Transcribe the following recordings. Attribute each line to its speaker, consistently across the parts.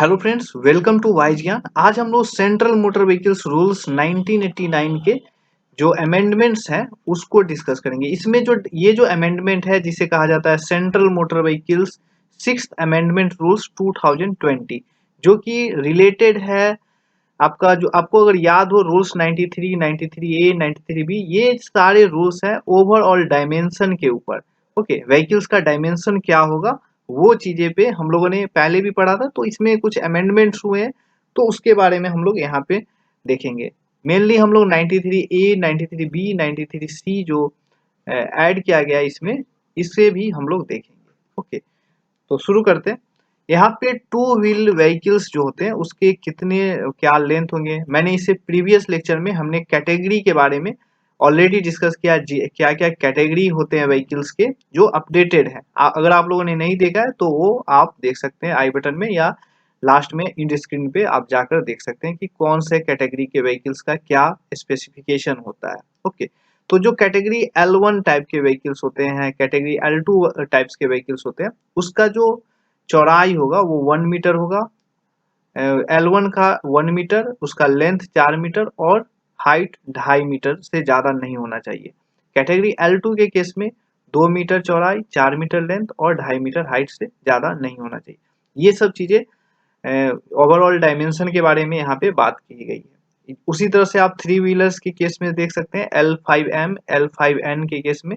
Speaker 1: Hello friends, welcome to wise Gyan. आज हम लोग सेंट्रल मोटर व्हीकल्स रूल्स 1989 के जो अमेंडमेंट्स हैं उसको डिस्कस करेंगे। इसमें जो ये जो अमेंडमेंट है जिसे कहा जाता है central motor vehicles sixth amendment rules 2020, जो कि रिलेटेड है आपका, जो आपको अगर याद हो, रूल्स 93, 93A, 93B, ये सारे रूल्स हैं ओवरऑल डायमेंशन के ऊपर। ओके, व्हीकल्स का डायमेंशन क्या होगा वो चीजें पे हम लोगों ने पहले भी पढ़ा था, तो इसमें कुछ अमेंडमेंट्स हुए हैं तो उसके बारे में हम लोग यहाँ पे देखेंगे। मेनली हम लोग 93A, 93B, 93C जो ऐड किया गया है इसमें, इससे भी हम लोग देखेंगे। ओके, तो शुरू करते हैं। यहाँ पे टू व्हील व्हीकल्स जो होते हैं उसके कितने क्या लेंथ होंगे, मैंने इसे प्रीवियस लेक्चर में हमने कैटेगरी के बारे में ऑलरेडी डिस्कस किया। क्या क्या कैटेगरी होते हैं व्हीकल्स के जो अपडेटेड है। अगर आप लोगों ने नहीं देखा है तो वो आप देख सकते हैं आई बटन में, या लास्ट में इंड स्क्रीन पे आप जाकर देख सकते हैं कि कौन से कैटेगरी के व्हीकल्स का क्या स्पेसिफिकेशन होता है। ओके, तो जो कैटेगरी L1 टाइप के व्हीकल्स होते हैं, कैटेगरी L2 टाइप्स के व्हीकल्स होते हैं, उसका जो चौड़ाई होगा वो 1 मीटर होगा। L1 का 1 मीटर, उसका लेंथ 4 मीटर और हाइट 2.5 मीटर से ज़्यादा नहीं होना चाहिए। कैटेगरी L2 के केस में 2 मीटर चौड़ाई, 4 मीटर लेंथ और 2.5 मीटर हाइट से ज़्यादा नहीं होना चाहिए। ये सब चीज़ें ओवरऑल डायमेंशन के बारे में यहाँ पे बात की गई है। उसी तरह से आप थ्री व्हीलर्स के केस में देख सकते हैं, L5M, L5N के केस में,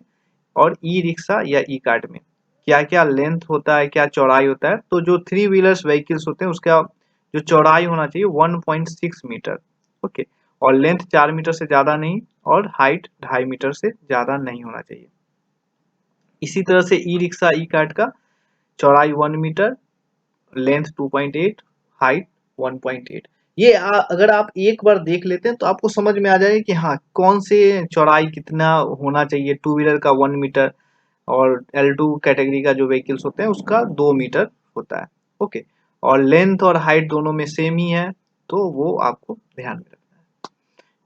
Speaker 1: और ई रिक्शा या ई कार्ट में क्या क्या लेंथ होता है, क्या चौड़ाई होता है। तो जो थ्री व्हीलर्स व्हीकल्स होते हैं उसका जो चौड़ाई होना चाहिए 1.6 मीटर। ओके, और लेंथ 4 मीटर से ज़्यादा नहीं, और हाइट 2.5 मीटर से ज़्यादा नहीं होना चाहिए। इसी तरह से ई रिक्शा ई कार्ट का चौड़ाई 1 मीटर, लेंथ 2.8, हाइट 1.8। ये अगर आप एक बार देख लेते हैं तो आपको समझ में आ जाएगा कि हाँ, कौन से चौड़ाई कितना होना चाहिए। टू व्हीलर का 1 मीटर और L2 कैटेगरी का जो व्हीकल्स होते हैं उसका 2 मीटर होता है। ओके, और लेंथ और हाइट दोनों में सेम ही है, तो वो आपको ध्यान में रखना है।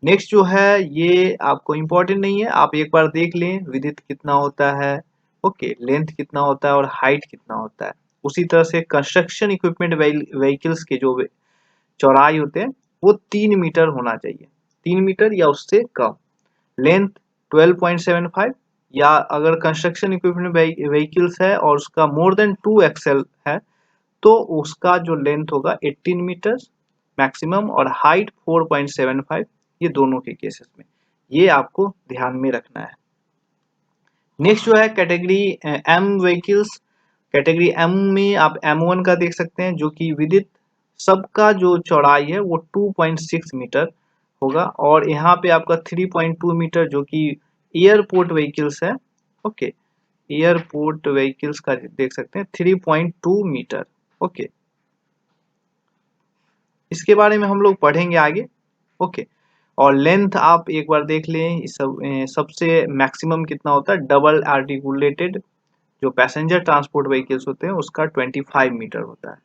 Speaker 1: नेक्स्ट जो है ये आपको इम्पोर्टेंट नहीं है, आप एक बार देख लें विड्थ कितना होता है, ओके, लेंथ कितना होता है और हाइट कितना होता है। उसी तरह से कंस्ट्रक्शन इक्विपमेंट व्हीकल्स के जो चौड़ाई होते हैं वो 3 मीटर होना चाहिए, 3 मीटर या उससे कम। लेंथ 12.75, या अगर कंस्ट्रक्शन इक्विपमेंट व्हीकल्स है और उसका मोर देन 2 एक्सएल है तो उसका जो लेंथ होगा 18 मीटर मैक्सिमम, और हाइट 4.75, ये दोनों के केसेस में ये आपको ध्यान में रखना है। नेक्स्ट जो है category M vehicles. Category M में आप M1 का देख सकते हैं, जो कि विदित सबका जो चौड़ाई है वो 2.6 मीटर होगा, और यहाँ पे आपका 3.2 मीटर जो कि एयरपोर्ट व्हीकल्स है। ओके, एयरपोर्ट व्हीकल्स का देख सकते हैं 3.2 मीटर। ओके, इसके बारे में हम लोग पढ़ेंगे आगे। ओके, और लेंथ आप एक बार देख लें, सबसे मैक्सिमम कितना होता है डबल आर्टिकुलेटेड जो पैसेंजर ट्रांसपोर्ट व्हीकल्स होते हैं उसका 25 मीटर होता है।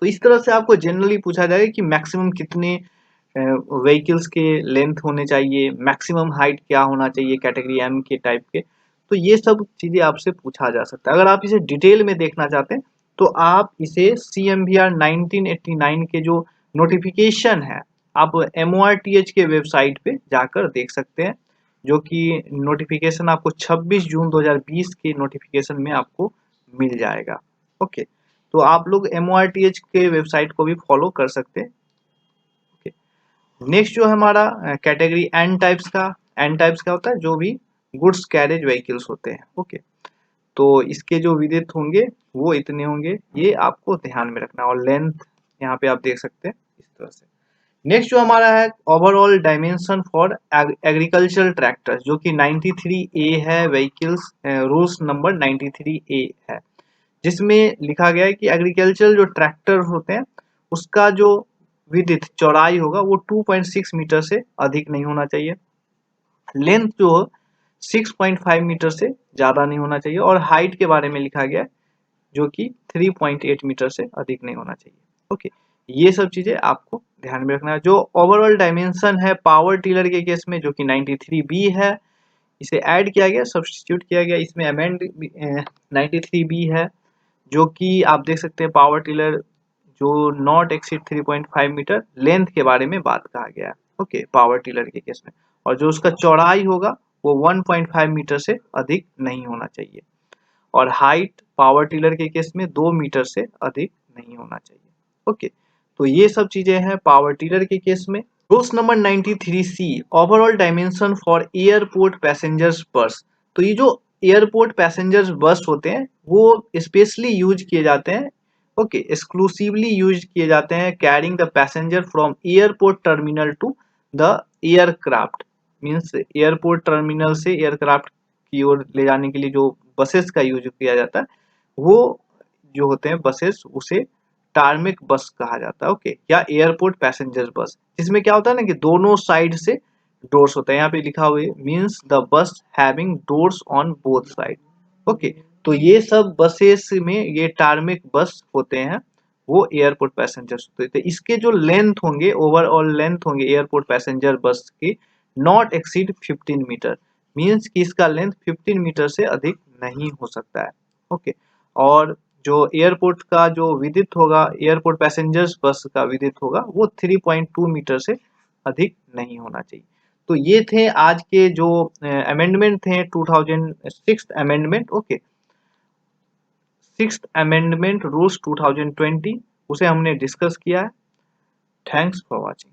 Speaker 1: तो इस तरह से आपको जनरली पूछा जाएगा कि मैक्सिमम कितने व्हीकल्स के लेंथ होने चाहिए, मैक्सिमम हाइट क्या होना चाहिए कैटेगरी एम के टाइप के। तो ये सब चीज़ें आपसे पूछा जा सकता है। अगर आप इसे डिटेल में देखना चाहते हैं तो आप इसे CMVR 1989 के जो नोटिफिकेशन है आप MORTH के वेबसाइट पे जाकर देख सकते हैं, जो कि नोटिफिकेशन आपको 26 जून 2020 के नोटिफिकेशन में आपको मिल जाएगा। ओके, तो आप लोग MORTH के वेबसाइट को भी फॉलो कर सकते हैं। नेक्स्ट जो है हमारा कैटेगरी एन टाइप्स का होता है जो भी गुड्स कैरेज व्हीकल्स होते हैं। ओके, तो इसके जो विड्थ होंगे वो इतने होंगे, ये आपको ध्यान में रखना है, और लेंथ यहाँ पे आप देख सकते हैं इस तरह से। नेक्स्ट जो हमारा है overall dimension for agricultural tractors, जो कि 93A है, व्हीकल्स रूल्स नंबर 93A है, जिसमें लिखा गया है कि एग्रीकल्चरल जो ट्रैक्टर होते हैं उसका जो विड्थ चौड़ाई होगा वो 2.6 मीटर से अधिक नहीं होना चाहिए। लेंथ जो 6.5 मीटर से ज़्यादा नहीं होना चाहिए, और हाइट के बारे में लिखा गया है जो कि 3.8 मीटर से अधिक नहीं होना चाहिए। ओके, ये सब चीज़ें आपको ध्यान में रखना है। जो ओवरऑल डायमेंशन है पावर टिलर के केस में जो कि 93B है, इसे ऐड किया गया, सब्स्टिट्यूट किया गया, इसमें अमेंड 93B है, जो कि आप देख सकते हैं पावर टिलर जो नॉट एक्सीड 3.5 मीटर लेंथ के बारे में बात कहा गया है। ओके, पावर टिलर के केस में। और जो उसका चौड़ाई होगा वो 1.5 मीटर से अधिक नहीं होना चाहिए। और हाइट पावर टिलर के केस में 2 मीटर से अधिक नहीं होना चाहिए। ओके, तो ये सब चीजें हैं पावर टिलर के केस में। Rules number 93C, overall dimension for airport passengers बस। तो ये जो एयरपोर्ट पैसेंजर्स बस होते हैं वो स्पेशली यूज किए जाते हैं, ओके, एक्सक्लूसिवली यूज किए जाते हैं carrying the passenger from airport terminal to the aircraft. Means airport terminal से एयरक्राफ्ट की ओर ले जाने के लिए जो बसेस का यूज किया जाता है वो जो होते हैं बसेस उसे टार्मिक बस कहा जाता है। ओके, या एयरपोर्ट पैसेंजर बस, जिसमें क्या होता है ना कि दोनों साइड से डोर्स होता है। यहाँ पे लिखा हुआ है means the bus having doors on both side. Okay, तो ये सब बसेस में ये टार्मिक बस होते हैं, वो एयरपोर्ट पैसेंजर्स होते हैं। तो इसके जो लेंथ होंगे, ओवरऑल लेंथ होंगे एयरपोर्ट पैसेंजर बस की नॉट एक्सीड 15 मीटर। मीन्स कि इसका लेंथ 15 मीटर से अधिक नहीं हो सकता है। ओके, और जो एयरपोर्ट का जो विड्थ होगा, एयरपोर्ट पैसेंजर्स बस का विड्थ होगा वो 3.2 मीटर से अधिक नहीं होना चाहिए। तो ये थे आज के जो अमेंडमेंट थे 2006 amendment. Okay, 6th amendment rules 2020 उसे हमने डिस्कस किया है। Thanks for watching.